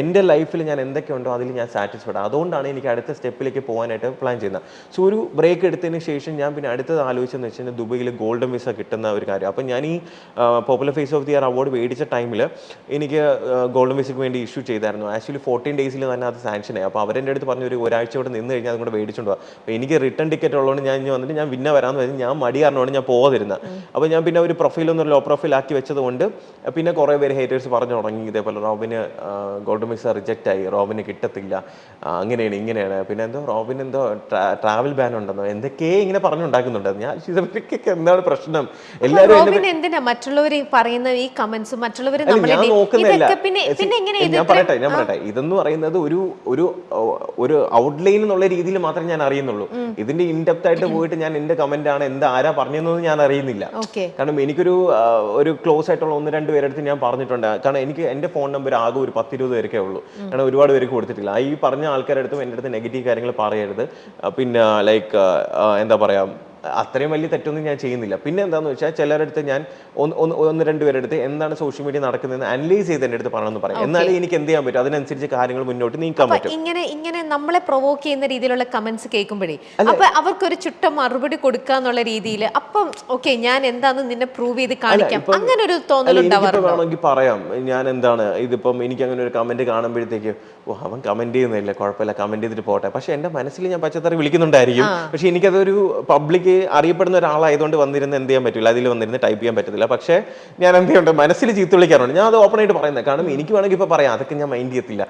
എൻ്റെ ലൈഫിൽ ഞാൻ എന്തൊക്കെയുണ്ടോ അതിൽ ഞാൻ സാറ്റിസ്ഫൈഡ്. അതുകൊണ്ടാണ് എനിക്ക് അടുത്ത സ്റ്റെപ്പിലേക്ക് പോകാനായിട്ട് പ്ലാൻ ചെയ്യുന്നത്. സോ ഒരു ബ്രേക്ക് എടുത്തതിന് ശേഷം ഞാൻ പിന്നെ അടുത്തത് ആലോചിച്ചെന്ന് വെച്ച് കഴിഞ്ഞാൽ ദുബൈയിൽ ഗോൾഡൻ വിസ കിട്ടുന്ന ഒരു കാര്യം. അപ്പം ഞാൻ ഈ popular face of the year award മേടിച്ച ടൈമിൽ എനിക്ക് ഗോൾഡൻ വിസയ്ക്ക് വേണ്ടി ഇഷ്യൂ ചെയ്തായിരുന്നു. ആക്ച്വലി 14 ഡേയ്സിൽ തന്നെ അത് സാങ്ഷനായി. അപ്പോൾ അവരെൻ്റെ അടുത്ത് പറഞ്ഞു ഒരാഴ്ച ഇവിടെ നിന്ന് കഴിഞ്ഞാൽ അതുകൊണ്ട് മേടിച്ചുകൊണ്ട് പോകാം. അപ്പോൾ എനിക്ക് റിട്ടേൺ ടിക്കറ്റ് ഉള്ളതുകൊണ്ട് ഞാൻ ഇനി വന്നിട്ട് ഞാൻ പിന്നെ വരാമെന്ന് പറഞ്ഞാൽ ഞാൻ മടി കാരണമാണ് ഞാൻ പോകാതിരുന്നത്. അപ്പോൾ ഞാൻ പിന്നെ ഒരു പ്രൊഫൈലൊന്നും ലോ പ്രൊഫൈൽ ആക്കി വെച്ചതുകൊണ്ട് പിന്നെ കുറേ പേര് ഹേറ്റേഴ്സ് പറഞ്ഞു തുടങ്ങി ഇതേപോലെ റോബിന് ഗോൾഡൻ വിസ റിജക്റ്റ് ആയി, റോബിന് കിട്ടത്തില്ല, അങ്ങനെയാണ് ഇങ്ങനെയാണ്, പിന്നെ എന്തോ റോബിന് എന്തോ ട്രാവൽ ബാൻ ഉണ്ടെന്നോ എന്തൊക്കെ ഇങ്ങനെ പറഞ്ഞുണ്ടാക്കുന്നുണ്ട്. ഞാൻ ഇതൊക്കെ എന്താണ് പ്രശ്നം? എല്ലാവരും എന്തിനാ മറ്റുള്ളവർ പറയുന്ന ഈ കമന്റ്സ് മറ്റുള്ളവർ ഞാൻ നോക്കുന്നില്ല. ഞാൻ പറയട്ടെ ഇതെന്ന് പറയുന്നത് ഒരു ഔട്ട്ലൈൻ എന്നുള്ള രീതിയിൽ മാത്രമേ ഞാൻ അറിയുന്നുള്ളൂ. ഇതിന്റെ ഇൻഡെപ്ത് ആയിട്ട് പോയിട്ട് ഞാൻ എന്റെ കമന്റ് ആണ് എന്താ ആരാ പറഞ്ഞതെന്ന് ഞാൻ അറിയുന്നില്ല. കാരണം എനിക്കൊരു ക്ലോസ് ആയിട്ടുള്ള 1-2 പേരെടുത്ത് ഞാൻ പറഞ്ഞിട്ടുണ്ട്. കാരണം എനിക്ക് എന്റെ ഫോൺ നമ്പർ ആകെ ഒരു 10-20 പേർക്കേ ഉള്ളൂ. കാരണം ഒരുപാട് പേർക്ക് കൊടുത്തിട്ടില്ല. ഈ പറഞ്ഞ ആൾക്കാരുടെ അടുത്തും എൻ്റെ അടുത്ത് നെഗറ്റീവ് കാര്യങ്ങൾ പറയരുത്. പിന്നെ ലൈക്ക് എന്താ പറയാ, അത്രയും വലിയ തെറ്റൊന്നും ഞാൻ ചെയ്യുന്നില്ല. പിന്നെ എന്താണെന്ന് വെച്ചാൽ ചിലരുടെ അടുത്ത് ഞാൻ 1-2 പേരുടെ അടുത്ത് എന്താണ് സോഷ്യൽ മീഡിയ നടക്കുന്നതെന്ന് അനലൈസ് ചെയ്ത് എൻ്റെ അടുത്ത് പറയണമെന്ന് പറയും. എന്നാലേ എനിക്ക് എന്ത് ചെയ്യാൻ പറ്റും, അതിനനുസരിച്ച് കാര്യങ്ങൾ മുന്നോട്ട് നീക്കാൻ പറ്റും. ഇങ്ങനെ നമ്മളെ പ്രൊവോക്ക് ചെയ്യുന്ന രീതിയിലുള്ള കമന്റ്സ് കേൾക്കുമ്പോഴേ അപ്പൊ അവർക്കൊരു ചുട്ട മറുപടി കൊടുക്കാന്നുള്ള രീതിയിൽ അപ്പം ഓക്കെ ഞാൻ എന്താന്ന് നിന്നെ പ്രൂവ് ചെയ്ത് കാണിക്കാം, അങ്ങനെ ഒരു വേണമെങ്കിൽ പറയാം. ഞാൻ എന്താണ് ഇതിപ്പം എനിക്ക് അങ്ങനെ ഒരു കമന്റ് കാണുമ്പോഴത്തേക്ക് അവൻ കമന്റ് ചെയ്യുന്നില്ല, കുഴപ്പമില്ല, കമന്റ് ചെയ്തിട്ട് പോട്ടെ. പക്ഷെ എൻ്റെ മനസ്സിൽ ഞാൻ പച്ചത്തറി വിളിക്കുന്നുണ്ടായിരിക്കും. പക്ഷെ എനിക്കതൊരു പബ്ലിക് അറിയപ്പെടുന്ന ഒരാളായതുകൊണ്ട് വന്നിരുന്ന് എന്ത് ചെയ്യാൻ പറ്റില്ല, അതിൽ വന്നിരുന്ന് ടൈപ്പ് ചെയ്യാൻ പറ്റത്തില്ല. പക്ഷേ ഞാൻ എന്ത് ചെയ്യുന്നുണ്ട്, മനസ്സിൽ ചീത്ത വിളിക്കാറുണ്ട്. ഞാൻ അത് ഓപ്പൺ ആയിട്ട് പറയുന്നത്. കാരണം എനിക്ക് വേണമെങ്കിൽ ഇപ്പോൾ പറയാം, അതൊക്കെ ഞാൻ മൈൻഡ് ചെയ്യത്തില്ല.